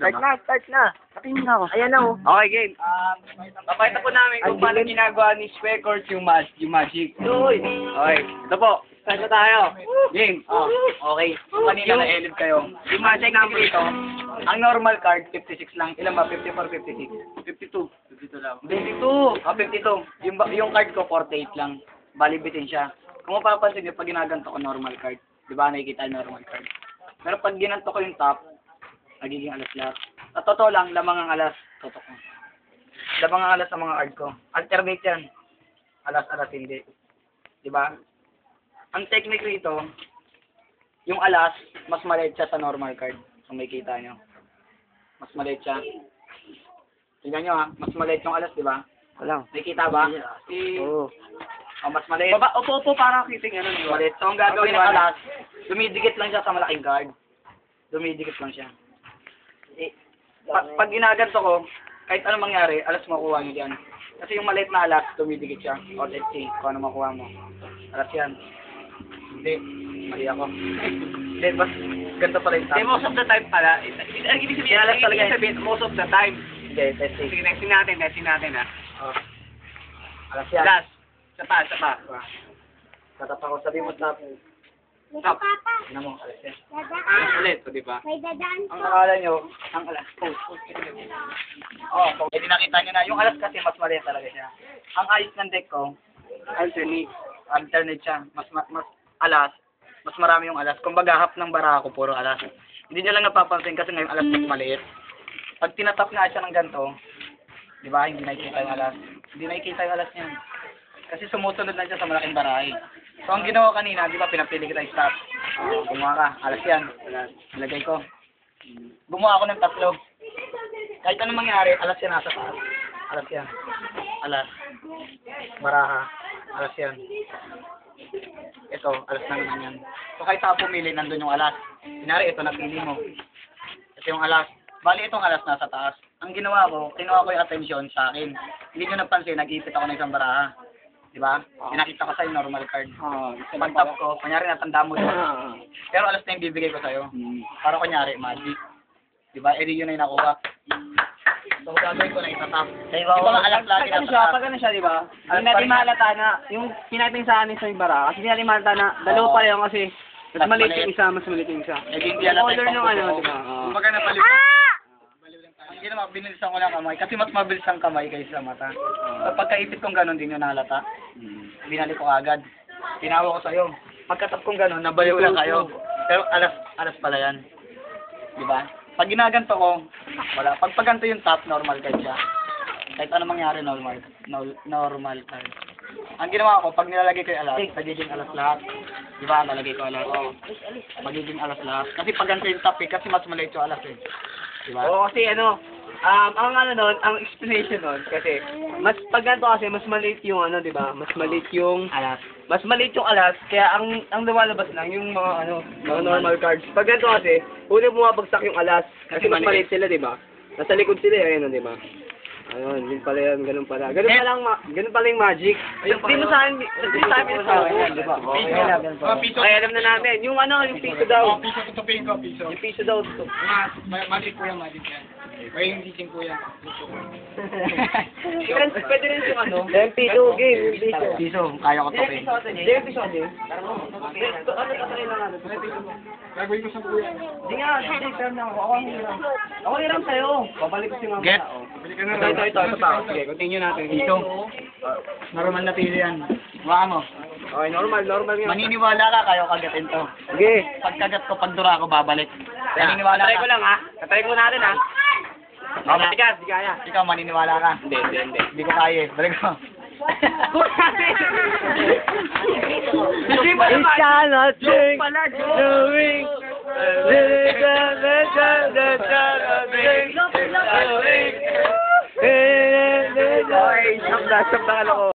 Start na. Patingin na ako. Ayan na oh. Okay, game. Papakita po namin kung paano ginagawa ni Speckort yung magic. Okay, ito po. Start na tayo. Game. Okay. Kanina na-elid kayo. Yung magic number ito, ang normal card, 56 lang. Ilan ba? 54, 56? 52. 52 lang. 52. 52. Yung card ko, 48 lang. Balibitin siya. Kung mapapansin nyo, pag ginaganto ko normal card, di ba nakikita yung normal card? Pero pag ginanto ko yung top, nagiging alas lahat. At totoo lang, lamang ang alas. Totoo. Lamang ang alas sa mga card ko. Alternate yan. Alas-alas hindi. Diba? Ang technique rito, yung alas, mas maliit siya sa normal card. Kung may kita nyo. Mas maliit siya. Tingnan nyo ha, mas maliit yung alas, diba? Wala. May kita ba? Oo. Mas maliit. Opo, para kiting ano, diba? Maliit. So, ang gagawin ng alas, dumidikit lang siya sa malaking card. Dumidikit lang siya. Pag ginaganto ko, kahit anong mangyari, alas makuha nyo dyan. Kasi yung maliit na alas, dumidikit siya. O, let's see, kung ano makuha mo. Alas yan. Hindi. Mali ako. Hindi, bas, ganito pala yung time. Most of the time pala. Ibig sabihin, most of the time. Hindi, testing. Sige, testing natin ha. Alas yan. Alas. Isa pa. Tatap ako, sabihin mo stop. Stop. Tignan mo, alas yan. Ulit, di ba? May dadaan Ang akala nyo, ang alas, post. Pwede nakita nyo na. Yung alas kasi mas mali talaga siya. Ang ayos ng deck ko, alternate siya. Mas alas, mas marami yung alas. Kung baga, half ng bara ako, puro alas. Hindi nyo lang napapansin kasi ngayon alas mas maliit. Pag tinatap nga siya ng ganito, di ba, hindi nakikita yung alas. Hindi nakikita yung alas niyan. Kasi sumusunod na siya sa malaking baray. So, ang ginawa kanina, di ba, pinapili kita yung stop. Gumawa ka, alas yan. Nilagay ko. Gumawa ako ng 3. Kahit anong mangyari, alas yan nasa taas. Alas yan. Alas. Baraha. Alas yan. Ito, alas na naman yan. So, kahit ako pumili, nandun yung alas. Kunyari, ito napili mo. Ito yung alas. Bali, itong alas nasa taas. Ang ginawa ko, kinuha ko yung attention sa akin. Hindi nyo napansin, nag-iipit ako ng isang baraha. Diba? Pinakita ko sa'yo normal card. Pag-tap ko, kunyari natanda mo yun. Pero alas na yung bibigay ko sa'yo. Para kunyari, magic. Diba? Eh di yun ay nakuha. So, gagawin ko na itatap. Diba nga alas lagi na sa Pag ano siya, di ba? Hindi natin mahalata na, yung pinating sa amin sa bara, kasi hindi natin mahalata na, dalawa pa lang kasi, mas maliit yung isa, mas maliit yung isa. Eh di hindi alas Order nung ano, di ba? Kumbaga napaliw. Ang ginawa, binilisan ko lang kamay. Kasi mas mabilis ang kamay kaysa mata. So, pagkaipit kong gano'n, din yung nalata. Binalik ko agad. Tinawa ko sa'yo. Pagkatap kong gano'n, nabaliw lang kayo. Pero alas pala yan. Diba? Pag ginaganto ko, wala. Pag paganto yung top, normal card siya. Kahit ano mangyari, normal card. Ang ginawa ko, pag nilalagay ko yung alas, magiging alas lahat. Diba? Nalagay ko alas. Magiging alas lahat. Kasi pag ganito yung top kasi mas maliit yung alas eh. Diba? Oo, kasi ano, ang ano nun, ang explanation nun, kasi, mas pag ganito kasi, mas maliit yung ano, di ba? Mas maliit yung Alas. Mas maliit yung alas, kaya ang lumalabas lang yung mga ano, mga normal cards. Pag ganito kasi, una bumabagsak yung alas, kasi mas maliit sila, di ba? Nasa likod sila, ayun, di ba? Ayun, yun pala yun, ganun pala. Ganun pala yung magic. Hindi mo sa akin, hindi sa akin sa akin, di ba? Ay, alam na namin. Yung ano, yung piso daw. Piso, tutupiin ko, piso. Yung piso daw. Magic po yan, magic yan. May yung teaching po yan. Pwede rin yung ano. Yung piso, game, yung piso. Piso, kaya ko to eh. Hindi yung piso, hindi. Ano tatay lang ano? Gagawin ko sa po yan. Hindi nga, hindi, pero na ako. Ako hiram sa'yo. Babalik ko si mama. Get. Bili ka na Ito pa. Sige, continue natin. Piso. Normal na pili yan. Baka mo. Okay, normal nga. Maniniwala ka, kayo kagatin to. Sige. Pagkagat ko, pagdura ko, babalik. Maniniwala Tatry ko ka. lang ha. Tatry ko natin ha. Matigas, di kaya. Ikaw, maniniwala ka. Hindi. Hindi ko kaya eh. Balik ko. Hindi pa naman. It cannot drink. Doing. Okay, stop na ako.